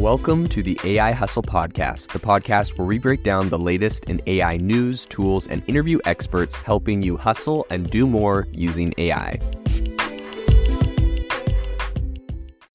Welcome to the AI Hustle Podcast, the podcast where we break down the latest in AI news, tools, and interview experts helping you hustle and do more using AI.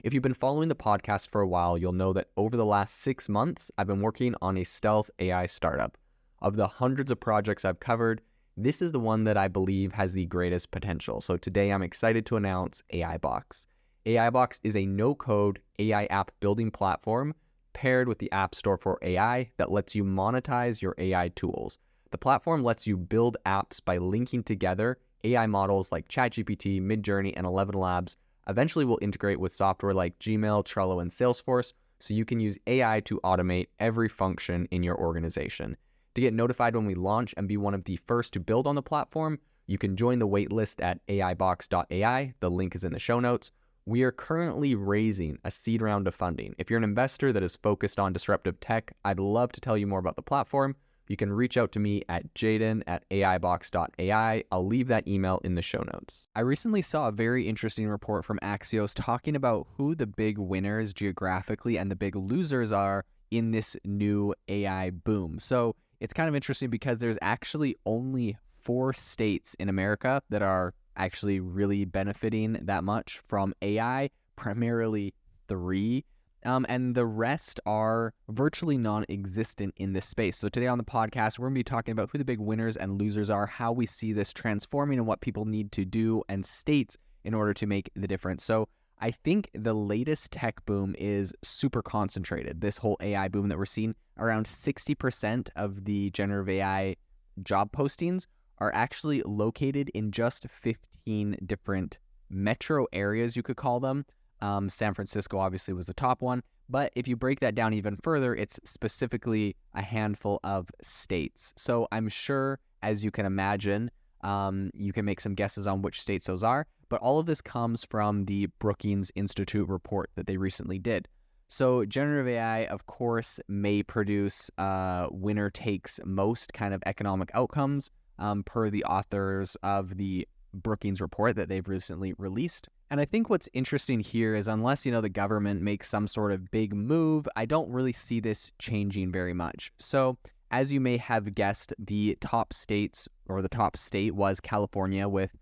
If you've been following the podcast for a while, you'll know that over the last 6 months, I've been working on a stealth AI startup. Of the hundreds of projects I've covered, this is the one that I believe has the greatest potential. So today I'm excited to announce AIBox. AIBox is a no-code AI app building platform paired with the App Store for AI that lets you monetize your AI tools. The platform lets you build apps by linking together AI models like ChatGPT, Midjourney, and 11 Labs. Eventually, we'll integrate with software like Gmail, Trello, and Salesforce, so you can use AI to automate every function in your organization. To get notified when we launch and be one of the first to build on the platform, you can join the waitlist at aibox.ai. The link is in the show notes. We are currently raising a seed round of funding. If you're an investor that is focused on disruptive tech, I'd love to tell you more about the platform. You can reach out to me at jaden@aibox.ai. I'll leave that email in the show notes. I recently saw a very interesting report from Axios talking about who the big winners geographically and the big losers are in this new AI boom. So it's kind of interesting because there's actually only 4 states in America that are actually really benefiting that much from AI, primarily 3. And the rest are virtually non-existent in this space. So today on the podcast, we're going to be talking about who the big winners and losers are, how we see this transforming and what people need to do and states in order to make the difference. So I think the latest tech boom is super concentrated. This whole AI boom that we're seeing, around 60% of the generative AI job postings are actually located in just 15 different metro areas, you could call them. San Francisco obviously was the top one, but if you break that down even further, it's specifically a handful of states. So I'm sure, as you can imagine, you can make some guesses on which states those are, but all of this comes from the Brookings Institute report that they recently did. So generative AI, of course, may produce winner takes most kind of economic outcomes, per the authors of the Brookings report that they've recently released. And I think what's interesting here is unless, the government makes some sort of big move, I don't really see this changing very much. So as you may have guessed, the top states or the top state was California with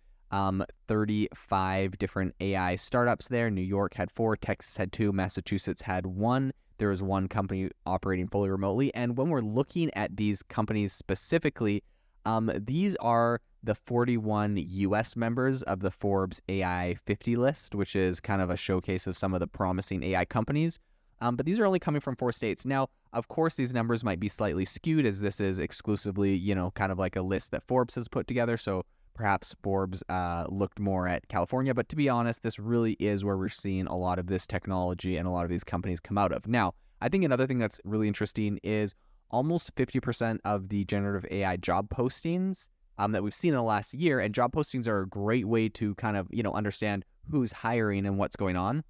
35 different AI startups there. New York had 4, Texas had 2, Massachusetts had 1. There was 1 company operating fully remotely. And when we're looking at these companies specifically, these are the 41 U.S. members of the Forbes AI 50 list, which is kind of a showcase of some of the promising AI companies. But these are only coming from 4 states. Now, of course, these numbers might be slightly skewed as this is exclusively, kind of like a list that Forbes has put together. So perhaps Forbes looked more at California. But to be honest, this really is where we're seeing a lot of this technology and a lot of these companies come out of. Now, I think another thing that's really interesting is almost 50% of the generative AI job postings that we've seen in the last year, and job postings are a great way to kind of, understand who's hiring and what's going on.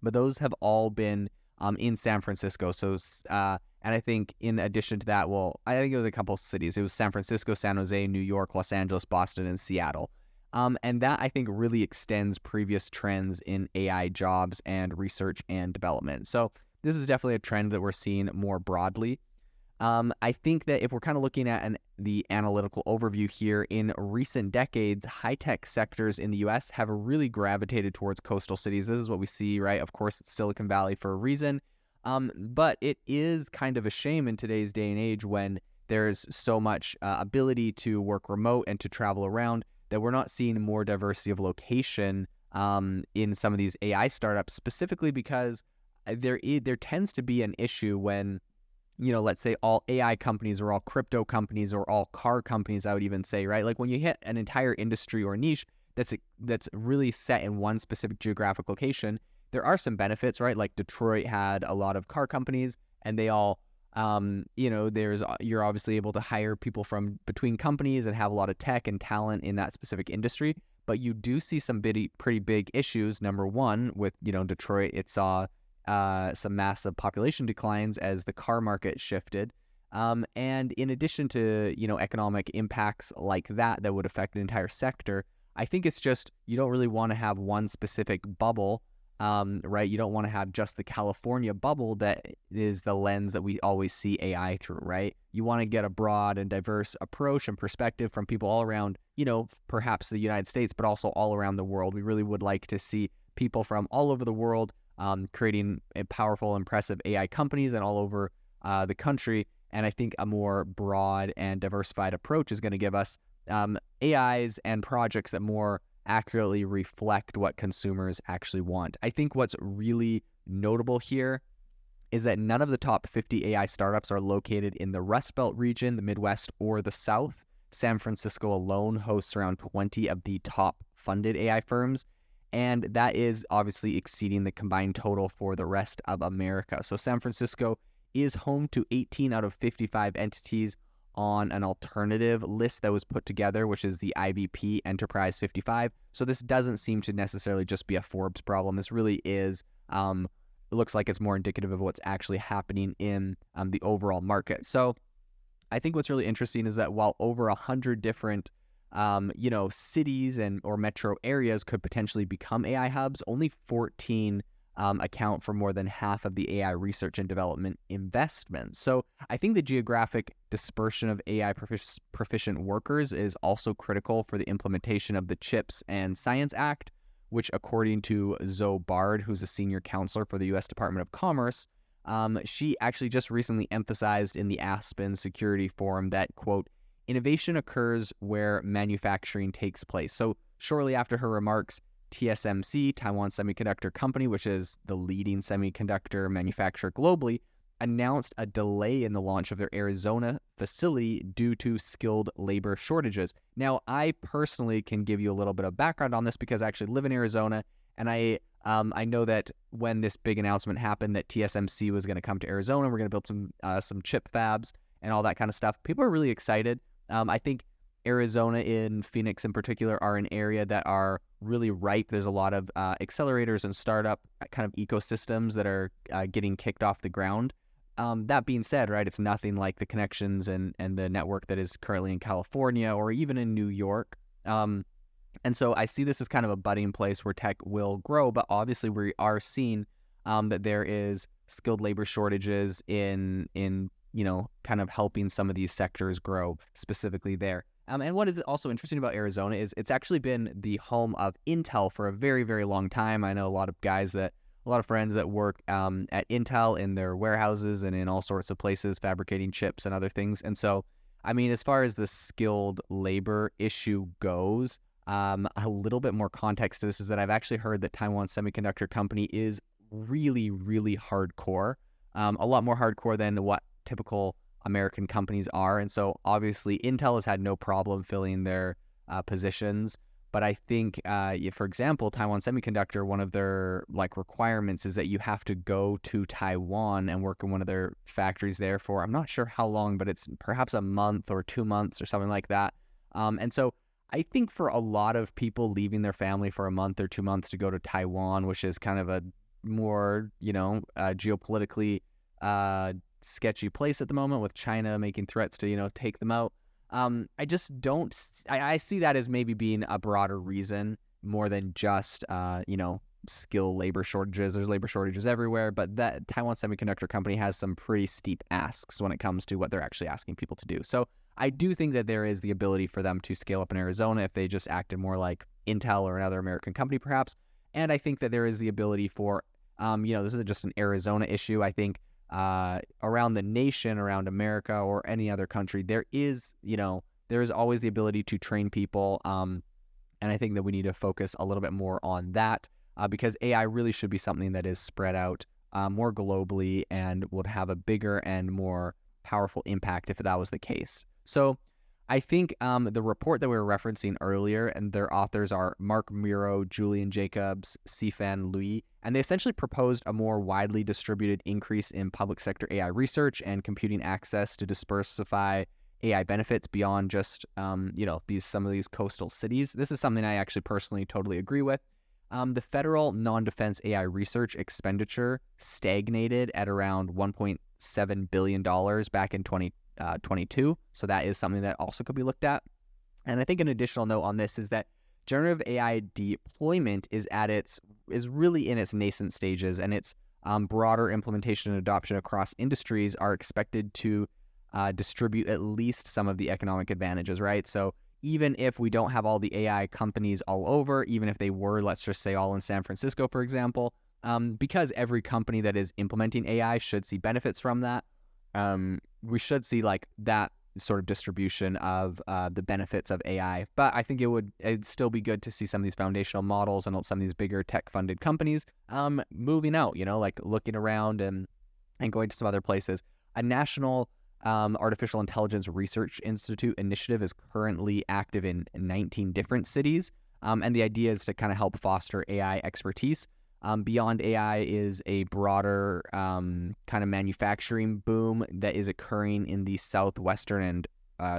But those have all been in San Francisco. So, and I think in addition to that, I think it was a couple of cities. It was San Francisco, San Jose, New York, Los Angeles, Boston, and Seattle. And that I think really extends previous trends in AI jobs and research and development. So this is definitely a trend that we're seeing more broadly. I think that if we're kind of looking at the analytical overview here, in recent decades, high-tech sectors in the U.S. have really gravitated towards coastal cities. This is what we see, right? Of course, it's Silicon Valley for a reason, but it is kind of a shame in today's day and age when there's so much ability to work remote and to travel around that we're not seeing more diversity of location in some of these AI startups, specifically because there tends to be an issue when let's say all AI companies or all crypto companies or all car companies, I would even say, right? Like when you hit an entire industry or niche that's really set in one specific geographic location, there are some benefits, right? Like Detroit had a lot of car companies and they all, you're obviously able to hire people from between companies and have a lot of tech and talent in that specific industry. But you do see some pretty big issues. Number one, with, Detroit, it saw some massive population declines as the car market shifted. And in addition to, economic impacts like that would affect an entire sector, I think it's just you don't really want to have one specific bubble right? You don't want to have just the California bubble that is the lens that we always see AI through, right? You want to get a broad and diverse approach and perspective from people all around, perhaps the United States, but also all around the world. We really would like to see people from all over the world creating powerful, impressive AI companies and all over the country. And I think a more broad and diversified approach is going to give us AIs and projects that more accurately reflect what consumers actually want. I think what's really notable here is that none of the top 50 AI startups are located in the Rust Belt region, the Midwest, or the South. San Francisco alone hosts around 20 of the top funded AI firms, and that is obviously exceeding the combined total for the rest of America. So San Francisco is home to 18 out of 55 entities on an alternative list that was put together, which is the IBP Enterprise 55. So this doesn't seem to necessarily just be a Forbes problem. This really is, it looks like it's more indicative of what's actually happening in the overall market. So I think what's really interesting is that while over 100 different cities or metro areas could potentially become AI hubs, only 14 account for more than half of the AI research and development investments. So I think the geographic dispersion of AI proficient workers is also critical for the implementation of the CHIPS and Science Act, which according to Zoe Bard, who's a senior counselor for the U.S. Department of Commerce, she actually just recently emphasized in the Aspen Security Forum that, quote, innovation occurs where manufacturing takes place. So shortly after her remarks, TSMC, Taiwan Semiconductor Company, which is the leading semiconductor manufacturer globally, announced a delay in the launch of their Arizona facility due to skilled labor shortages. Now, I personally can give you a little bit of background on this because I actually live in Arizona, and I know that when this big announcement happened that TSMC was going to come to Arizona, we're going to build some chip fabs and all that kind of stuff. People are really excited. I think Arizona and Phoenix in particular are an area that are really ripe. There's a lot of accelerators and startup kind of ecosystems that are getting kicked off the ground. That being said, right, it's nothing like the connections and the network that is currently in California or even in New York. And so I see this as kind of a budding place where tech will grow, but obviously we are seeing that there is skilled labor shortages in kind of helping some of these sectors grow specifically there. And what is also interesting about Arizona is it's actually been the home of Intel for a very, very long time. I know a lot of friends that work at Intel in their warehouses and in all sorts of places fabricating chips and other things. And so, I mean, as far as the skilled labor issue goes, a little bit more context to this is that I've actually heard that Taiwan Semiconductor Company is really, really hardcore, a lot more hardcore than what typical American companies are. And so obviously Intel has had no problem filling their positions. But I think, for example, Taiwan Semiconductor, one of their requirements is that you have to go to Taiwan and work in one of their factories there for, I'm not sure how long, but it's perhaps a month or 2 months or something like that. And so I think for a lot of people leaving their family for a month or 2 months to go to Taiwan, which is kind of a more, geopolitically sketchy place at the moment with China making threats to, take them out. I just don't, I see that as maybe being a broader reason more than just, skill labor shortages. There's labor shortages everywhere, but that Taiwan Semiconductor Company has some pretty steep asks when it comes to what they're actually asking people to do. So I do think that there is the ability for them to scale up in Arizona if they just acted more like Intel or another American company, perhaps. And I think that there is the ability for, this isn't just an Arizona issue. I think around the nation, around America or any other country, there is always the ability to train people. And I think that we need to focus a little bit more on that because AI really should be something that is spread out more globally and would have a bigger and more powerful impact if that was the case. So I think the report that we were referencing earlier, and their authors are Mark Muro, Julian Jacobs, Sifan Lui, and they essentially proposed a more widely distributed increase in public sector AI research and computing access to diversify AI benefits beyond just, some of these coastal cities. This is something I actually personally totally agree with. The federal non-defense AI research expenditure stagnated at around $1.7 billion back in 2022. So that is something that also could be looked at. And I think an additional note on this is that generative AI deployment is at its is really in its nascent stages, and its broader implementation and adoption across industries are expected to distribute at least some of the economic advantages, right? So even if we don't have all the AI companies all over, even if they were, let's just say, all in San Francisco, for example, because every company that is implementing AI should see benefits from that, we should see like that sort of distribution of the benefits of AI. But I think it'd still be good to see some of these foundational models and some of these bigger tech-funded companies moving out, like looking around and going to some other places. A national Artificial Intelligence Research Institute initiative is currently active in 19 different cities. And the idea is to kind of help foster AI expertise. Beyond AI is a broader kind of manufacturing boom that is occurring in the southwestern and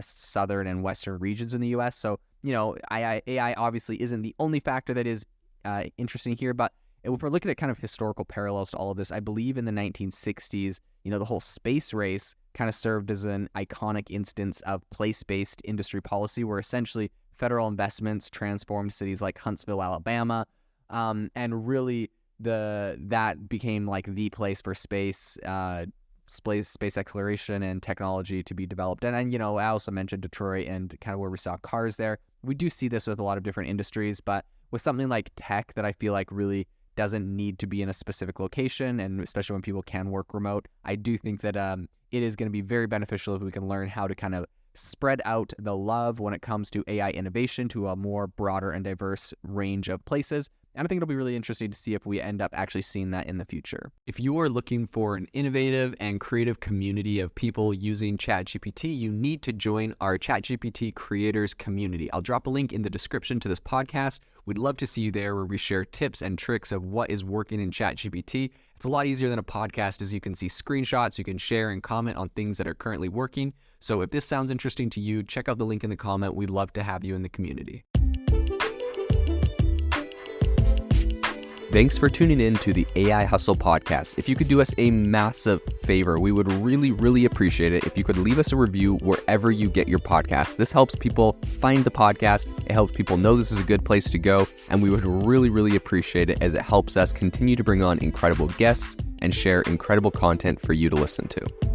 southern and western regions in the U.S. So, AI obviously isn't the only factor that is interesting here, but if we're looking at kind of historical parallels to all of this, I believe in the 1960s, the whole space race kind of served as an iconic instance of place-based industry policy where essentially federal investments transformed cities like Huntsville, Alabama, and really that became like the place for space exploration and technology to be developed. And I also mentioned Detroit and kind of where we saw cars there. We do see this with a lot of different industries, but with something like tech that I feel like really doesn't need to be in a specific location, and especially when people can work remote, I do think that it is going to be very beneficial if we can learn how to kind of spread out the love when it comes to AI innovation to a more broader and diverse range of places. And I think it'll be really interesting to see if we end up actually seeing that in the future. If you are looking for an innovative and creative community of people using ChatGPT, you need to join our ChatGPT creators community. I'll drop a link in the description to this podcast. We'd love to see you there, where we share tips and tricks of what is working in ChatGPT. It's a lot easier than a podcast, as you can see screenshots, you can share and comment on things that are currently working. So if this sounds interesting to you, check out the link in the comment. We'd love to have you in the community. Thanks for tuning in to the AI Hustle podcast. If you could do us a massive favor, we would really, really appreciate it if you could leave us a review wherever you get your podcasts. This helps people find the podcast. It helps people know this is a good place to go. And we would really, really appreciate it, as it helps us continue to bring on incredible guests and share incredible content for you to listen to.